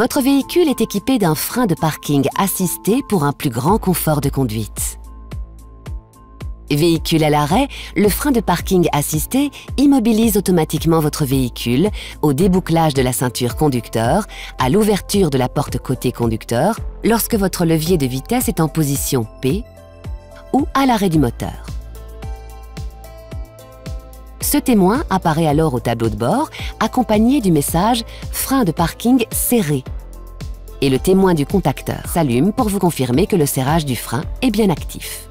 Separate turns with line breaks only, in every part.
Votre véhicule est équipé d'un frein de parking assisté pour un plus grand confort de conduite. Véhicule à l'arrêt, le frein de parking assisté immobilise automatiquement votre véhicule au débouclage de la ceinture conducteur, à l'ouverture de la porte côté conducteur, lorsque votre levier de vitesse est en position P ou à l'arrêt du moteur. Ce témoin apparaît alors au tableau de bord, accompagné du message « Frein de parking serré ». Et le témoin du contacteur s'allume pour vous confirmer que le serrage du frein est bien actif.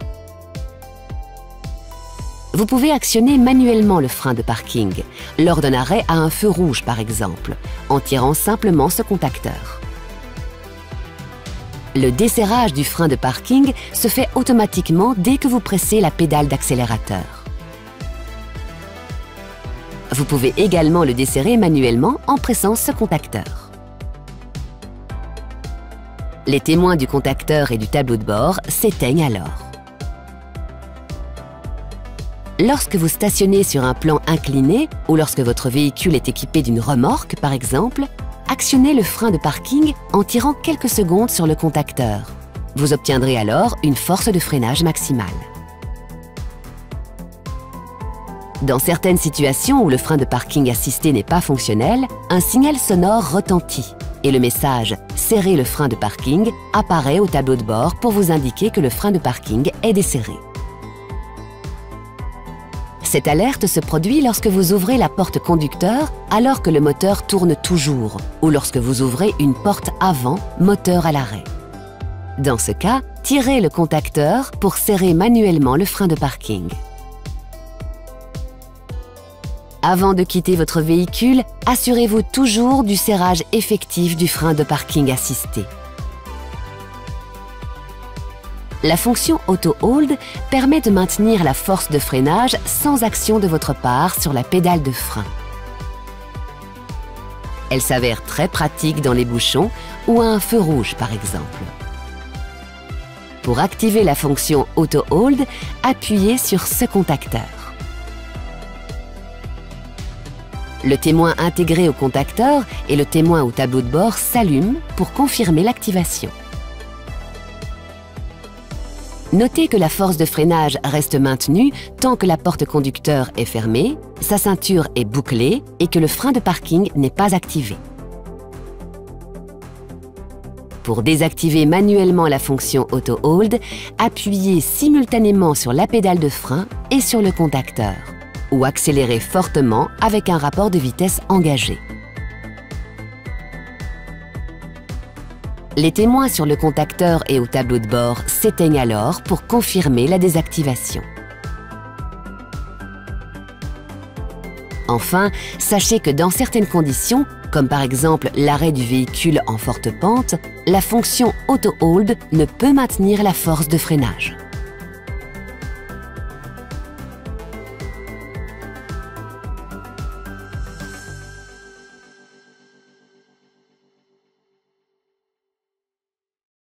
Vous pouvez actionner manuellement le frein de parking, lors d'un arrêt à un feu rouge par exemple, en tirant simplement ce contacteur. Le desserrage du frein de parking se fait automatiquement dès que vous pressez la pédale d'accélérateur. Vous pouvez également le desserrer manuellement en pressant ce contacteur. Les témoins du contacteur et du tableau de bord s'éteignent alors. Lorsque vous stationnez sur un plan incliné ou lorsque votre véhicule est équipé d'une remorque par exemple, actionnez le frein de parking en tirant quelques secondes sur le contacteur. Vous obtiendrez alors une force de freinage maximale. Dans certaines situations où le frein de parking assisté n'est pas fonctionnel, un signal sonore retentit et le message « Serrez le frein de parking » apparaît au tableau de bord pour vous indiquer que le frein de parking est desserré. Cette alerte se produit lorsque vous ouvrez la porte conducteur alors que le moteur tourne toujours ou lorsque vous ouvrez une porte avant, moteur à l'arrêt. Dans ce cas, tirez le contacteur pour serrer manuellement le frein de parking. Avant de quitter votre véhicule, assurez-vous toujours du serrage effectif du frein de parking assisté. La fonction Auto Hold permet de maintenir la force de freinage sans action de votre part sur la pédale de frein. Elle s'avère très pratique dans les bouchons ou à un feu rouge par exemple. Pour activer la fonction Auto Hold, appuyez sur ce contacteur. Le témoin intégré au contacteur et le témoin au tableau de bord s'allument pour confirmer l'activation. Notez que la force de freinage reste maintenue tant que la porte conducteur est fermée, sa ceinture est bouclée et que le frein de parking n'est pas activé. Pour désactiver manuellement la fonction Auto Hold, appuyez simultanément sur la pédale de frein et sur le contacteur, ou accélérez fortement avec un rapport de vitesse engagé. Les témoins sur le contacteur et au tableau de bord s'éteignent alors pour confirmer la désactivation. Enfin, sachez que dans certaines conditions, comme par exemple l'arrêt du véhicule en forte pente, la fonction Auto Hold ne peut maintenir la force de freinage.